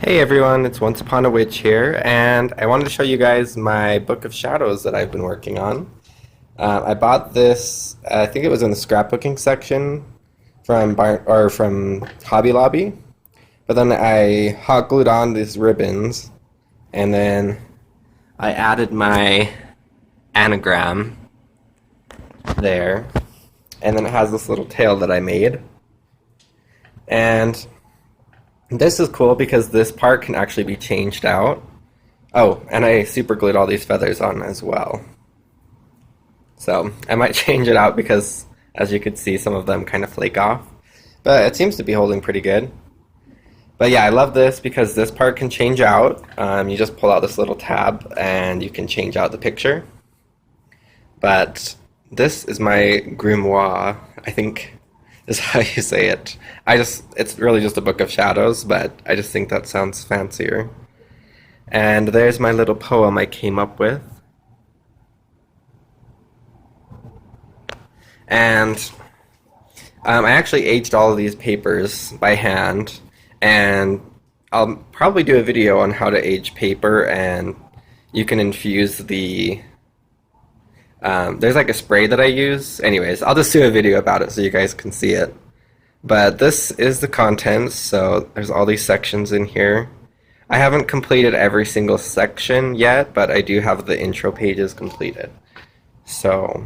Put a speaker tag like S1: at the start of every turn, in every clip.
S1: Hey everyone, it's Once Upon a Witch here, and I wanted to show you guys my Book of Shadows that I've been working on. I bought this, I think it was in the scrapbooking section from Hobby Lobby, but then I hot glued on these ribbons, and then I added my anagram there, and then it has this little tail that I made, and this is cool because this part can actually be changed out. Oh, and I super glued all these feathers on as well. So I might change it out because, as you could see, some of them kind of flake off. But it seems to be holding pretty good. But yeah, I love this because this part can change out. You just pull out this little tab and you can change out the picture. But this is my grimoire, I think is how you say it. It's really just a book of shadows, but I just think that sounds fancier. And there's my little poem I came up with. And I actually aged all of these papers by hand, and I'll probably do a video on how to age paper, and you can infuse there's like a spray that I use. Anyways, I'll just do a video about it so you guys can see it. But this is the contents, so there's all these sections in here. I haven't completed every single section yet, but I do have the intro pages completed. So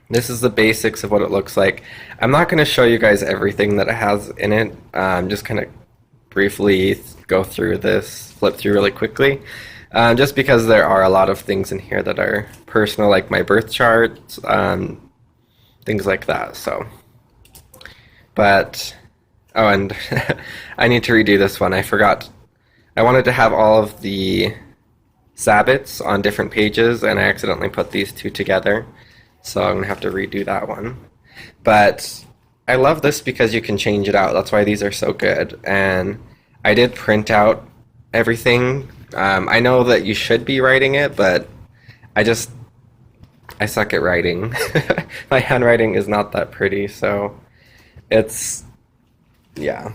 S1: this is the basics of what it looks like. I'm not going to show you guys everything that it has in it. Just kind of briefly go through this, flip through really quickly. Just because there are a lot of things in here that are personal, like my birth chart, things like that. So, but oh, and I need to redo this one. I forgot. I wanted to have all of the sabbats on different pages, and I accidentally put these two together. So I'm gonna have to redo that one. But I love this because you can change it out. That's why these are so good. And I did print out everything. I know that you should be writing it, but I suck at writing. My handwriting is not that pretty, so yeah.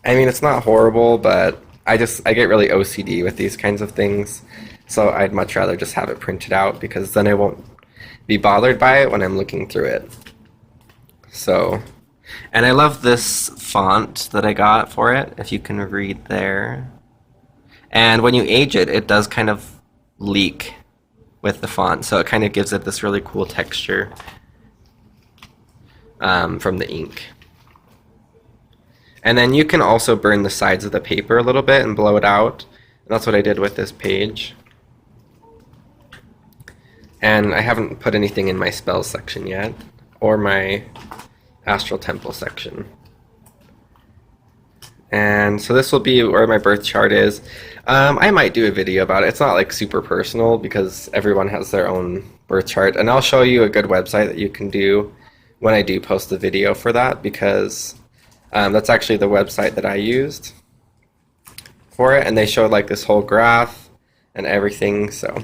S1: I mean, it's not horrible, but I get really OCD with these kinds of things, so I'd much rather just have it printed out because then I won't be bothered by it when I'm looking through it. So, and I love this font that I got for it, if you can read there. And when you age it, it does kind of leak with the font, so it kind of gives it this really cool texture from the ink. And then you can also burn the sides of the paper a little bit and blow it out. And that's what I did with this page. And I haven't put anything in my spells section yet, or my astral temple section. And so this will be where my birth chart is. I might do a video about it. It's not like super personal because everyone has their own birth chart. And I'll show you a good website that you can do when I do post the video for that, because that's actually the website that I used for it. And they showed like this whole graph and everything. So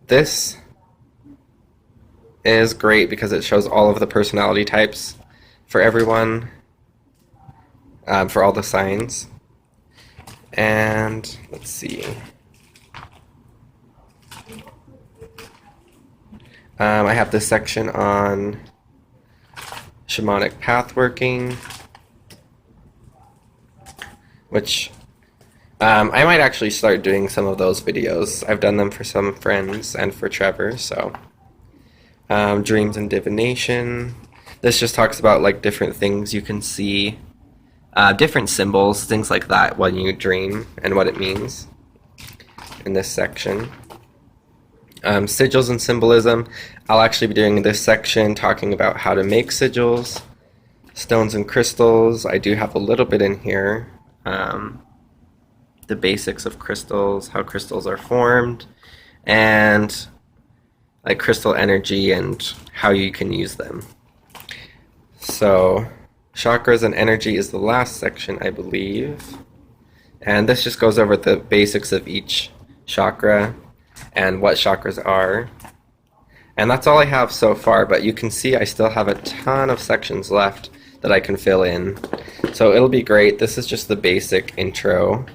S1: this is great because it shows all of the personality types for everyone. For all the signs. And let's see. I have this section on shamanic path working, which I might actually start doing some of those videos. I've done them for some friends and for Trevor. So dreams and divination. This just talks about like different things you can see. Different symbols, things like that when you dream and what it means in this section. Sigils and symbolism. I'll actually be doing this section talking about how to make sigils. Stones and crystals. I do have a little bit in here. The basics of crystals, how crystals are formed, and like crystal energy and how you can use them. So chakras and energy is the last section, I believe. And this just goes over the basics of each chakra and what chakras are. And that's all I have so far, but you can see I still have a ton of sections left that I can fill in. So it'll be great. This is just the basic intro.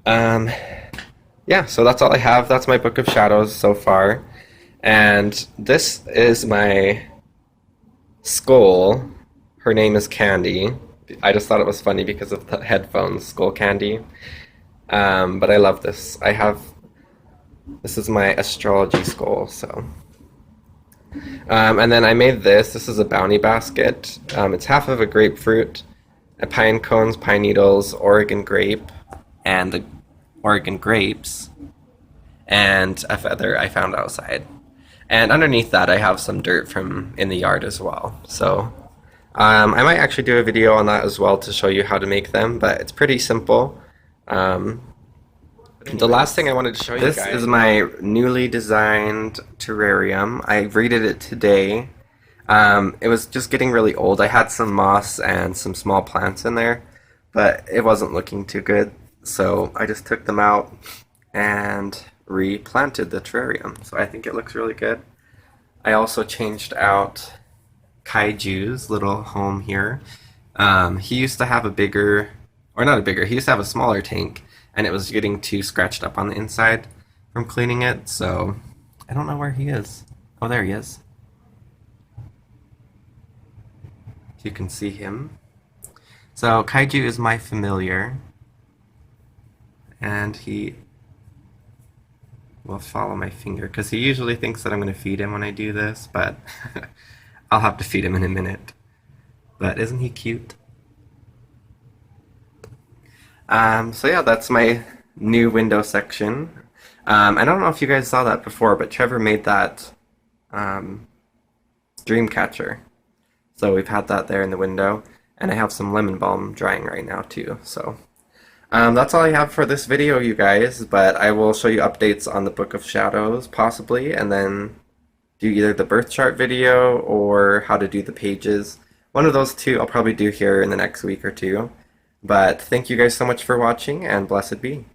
S1: Yeah, so that's all I have. That's my Book of Shadows so far. And this is my skull. Her name is Candy. I just thought it was funny because of the headphones, Skull Candy. But I love this. This is my astrology skull, so. And then I made this. This is a bounty basket. It's half of a grapefruit, a pine cones, pine needles, Oregon grape, and the Oregon grapes, and a feather I found outside. And underneath that I have some dirt from in the yard as well. So I might actually do a video on that as well to show you how to make them, but it's pretty simple. The last thing I wanted to show you guys. This is my newly designed terrarium. I redid it today. It was just getting really old. I had some moss and some small plants in there, but it wasn't looking too good. So I just took them out and replanted the terrarium. So I think it looks really good. I also changed out Kaiju's little home here. He used to have a bigger, or not a bigger, he used to have a smaller tank, and it was getting too scratched up on the inside from cleaning it, so I don't know where he is. Oh, there he is. You can see him. So Kaiju is my familiar, and he will follow my finger, because he usually thinks that I'm going to feed him when I do this, but I'll have to feed him in a minute. But isn't he cute? So yeah, that's my new window section. I don't know if you guys saw that before, but Trevor made that dream catcher. So we've had that there in the window, and I have some lemon balm drying right now too. So that's all I have for this video, you guys, but I will show you updates on the Book of Shadows, possibly, and then do either the birth chart video or how to do the pages. One of those two I'll probably do here in the next week or two. But thank you guys so much for watching, and blessed be.